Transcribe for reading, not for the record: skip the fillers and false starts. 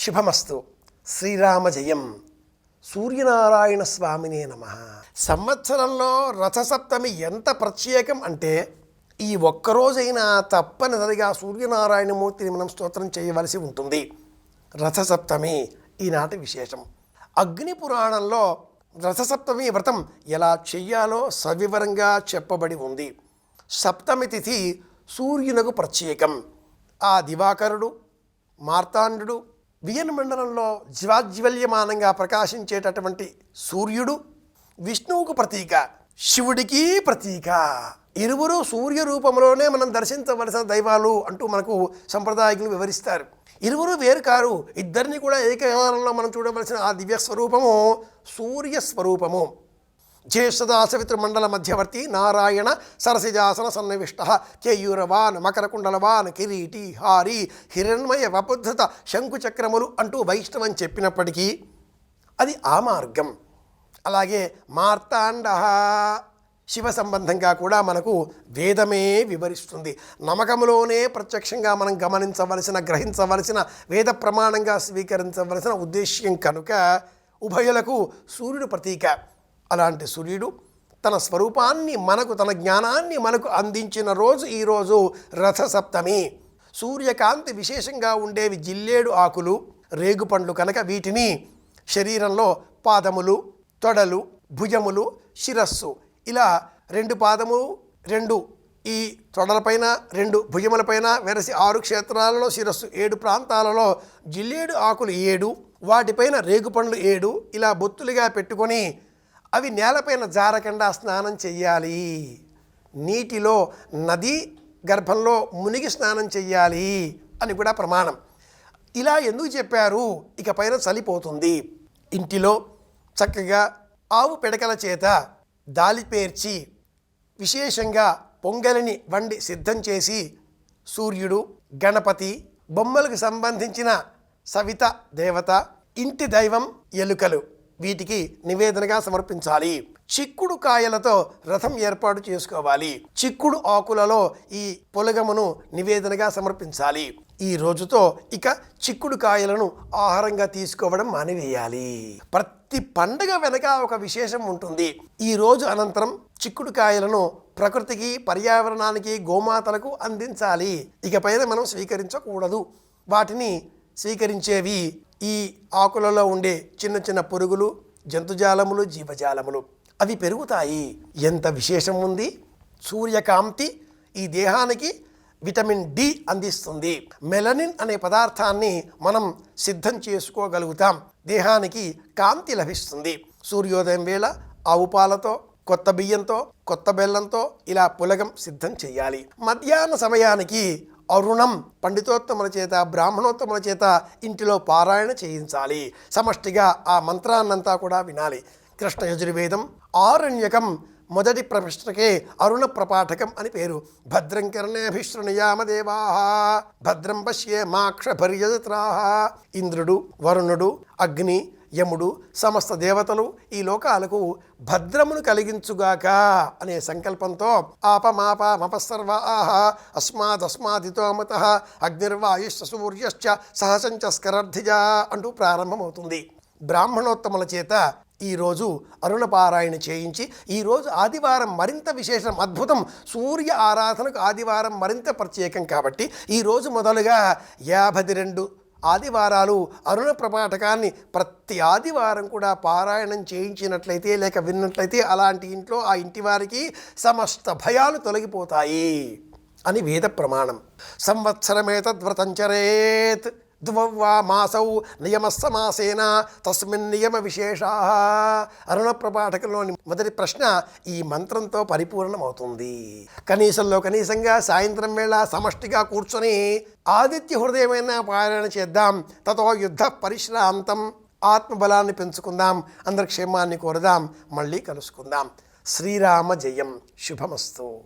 శుభమస్తు. శ్రీరామ జయం. సూర్యనారాయణ స్వామినే నమః. సంవత్సరంలో రథసప్తమి ఎంత ప్రత్యేకం అంటే ఈ ఒక్కరోజైనా తప్పనిసరిగా సూర్యనారాయణమూర్తిని మనం స్తోత్రం చేయవలసి ఉంటుంది. రథసప్తమి ఈనాటి విశేషం. అగ్ని పురాణంలో రథసప్తమి వ్రతం ఎలా చెయ్యాలో సవివరంగా చెప్పబడి ఉంది. సప్తమి తిథి సూర్యునకు ప్రత్యేకం. ఆ దివాకరుడు మార్తాండు వియన్మండలంలో జ్వాజ్వల్యమానంగా ప్రకాశించేటటువంటి సూర్యుడు విష్ణువుకు ప్రతీక, శివుడికి ప్రతీక. ఇరువురు సూర్య రూపంలోనే మనం దర్శించవలసిన దైవాలు అంటూ మనకు సంప్రదాయకులు వివరిస్తారు. ఇరువురు వేరు కారు, ఇద్దరిని కూడా ఏకకాలంలో మనం చూడవలసిన ఆ దివ్య స్వరూపము సూర్య స్వరూపము. జ్యేష్ఠదాసవితృమండల మధ్యవర్తి నారాయణ సరసిజాసన సన్నివిష్ట కేయూరవాన్ మకరకుండలవాన్ కిరీటి హారి హిరణ్మయ వపుద్ధత శంకుచక్రములు అంటూ వైష్ణవం చెప్పినప్పటికీ అది ఆ మార్గం. అలాగే మార్తాండ శివ సంబంధంగా కూడా మనకు వేదమే వివరిస్తుంది. నమ్మకంలోనే ప్రత్యక్షంగా మనం గమనించవలసిన, గ్రహించవలసిన, వేద ప్రమాణంగా స్వీకరించవలసిన ఉద్దేశ్యం కనుక ఉభయులకు సూర్యుడు ప్రతీక. అలాంటి సూర్యుడు తన స్వరూపాన్ని మనకు, తన జ్ఞానాన్ని మనకు అందించిన రోజు ఈరోజు రథసప్తమి. సూర్యకాంతి విశేషంగా ఉండేవి జిల్లేడు ఆకులు, రేగుపండ్లు కనుక వీటిని శరీరంలో పాదములు, తొడలు, భుజములు, శిరస్సు ఇలా 2 పాదము 2 ఈ తొడలపైన 2 భుజములపైన వెరసి 6 క్షేత్రాలలో శిరస్సు 7 ప్రాంతాలలో జిల్లేడు ఆకులు 7, వాటిపైన రేగుపండ్లు 7 ఇలా బొత్తులుగా పెట్టుకొని అవి నేలపైన జారకుండా స్నానం చెయ్యాలి. నీటిలో నది గర్భంలో మునిగి స్నానం చెయ్యాలి అని కూడా ప్రమాణం. ఇలా ఎందుకు చెప్పారు? ఇక పైన చలిపోతుంది. ఇంటిలో చక్కగా ఆవు పిడకల చేత దాలిపేర్చి విశేషంగా పొంగలిని వండి సిద్ధం చేసి సూర్యుడు, గణపతి, బొమ్మలకు సంబంధించిన సవిత దేవత, ఇంటి దైవం ఎలుకలు వీటికి నివేదనగా సమర్పించాలి. చిక్కుడు కాయలతో రథం ఏర్పాటు చేసుకోవాలి. చిక్కుడు ఆకులలో ఈ పొలగమును నివేదనగా సమర్పించాలి. ఈ రోజుతో ఇక చిక్కుడు కాయలను ఆహారంగా తీసుకోవడం మానివేయాలి. ప్రతి పండుగ వెనక ఒక విశేషం ఉంటుంది. ఈ రోజు అనంతరం చిక్కుడు కాయలను ప్రకృతికి, పర్యావరణానికి, గోమాతలకు అందించాలి. ఇకపైన మనం స్వీకరించకూడదు. వాటిని స్వీకరించేవి ఈ ఆకులలో ఉండే చిన్న చిన్న పురుగులు, జంతుజాలములు, జీవజాలములు అవి పెరుగుతాయి. ఎంత విశేషం ఉంది! సూర్యకాంతి ఈ దేహానికి విటమిన్ డి అందిస్తుంది. మెలనిన్ అనే పదార్థాన్ని మనం సిద్ధం చేసుకోగలుగుతాం. దేహానికి కాంతి లభిస్తుంది. సూర్యోదయం వేళ ఆవు పాలతో, కొత్త బియ్యంతో, కొత్త బెల్లంతో ఇలా పులగం సిద్ధం చేయాలి. మధ్యాహ్న సమయానికి అరుణం పండితోత్తముల చేత, బ్రాహ్మణోత్తముల చేత ఇంటిలో పారాయణ చేయించాలి. సమష్టిగా ఆ మంత్రాన్నంతా కూడా వినాలి. కృష్ణ యజుర్వేదం ఆరణ్యకం మొదటి ప్రశ్నకే అరుణ ప్రపాఠకం అని పేరు. భద్రం కర్ణేభిశృణుయామ దేవాః భద్రం పశ్యేమాక్షభర్యజత్రాః. ఇంద్రుడు, వరుణుడు, అగ్ని, యముడు, సమస్త దేవతలు ఈ లోకాలకు భద్రమును కలిగించుగాక అనే సంకల్పంతో ఆపమాపమపసర్వాః అస్మాదస్మాదితోమతః అగ్నిర్వాయుశ్చ సూర్యశ్చ సహసంచ స్కరర్ధిజా అంటూ ప్రారంభమవుతుంది. బ్రాహ్మణోత్తముల చేత ఈరోజు అరుణపారాయణ చేయించి, ఈరోజు ఆదివారం మరింత విశేషం, అద్భుతం. సూర్య ఆరాధనకు ఆదివారం మరింత ప్రత్యేకం కాబట్టి ఈరోజు మొదలుగా 52 ఆదివారాలు అరుణ ప్రపాఠకాన్ని ప్రతి ఆదివారం కూడా పారాయణం చేయించినట్లయితే, లేక విన్నట్లయితే అలాంటి ఇంట్లో ఆ ఇంటి వారికి సమస్త భయాలు తొలగిపోతాయి అని వేద ప్రమాణం. సంవత్సరమేతద్వ్రతంచరేత్ ద్వౌవా మాసౌ నియమస్సమాసేన తస్మిన్ నియమ విశేషా. అరుణ ప్రపాఠకంలోని మొదటి ప్రశ్న ఈ మంత్రంతో పరిపూర్ణమవుతుంది. కనీసంలో కనీసంగా సాయంత్రం వేళ సమష్టిగా కూర్చొని ఆదిత్య హృదయమైన పారాయణ చేద్దాం. తతో యుద్ధ పరిశ్రాంతం. ఆత్మబలాన్ని పెంచుకుందాం. అందరి క్షేమాన్ని కోరదాం. మళ్ళీ కలుసుకుందాం. శ్రీరామ జయం. శుభమస్తు.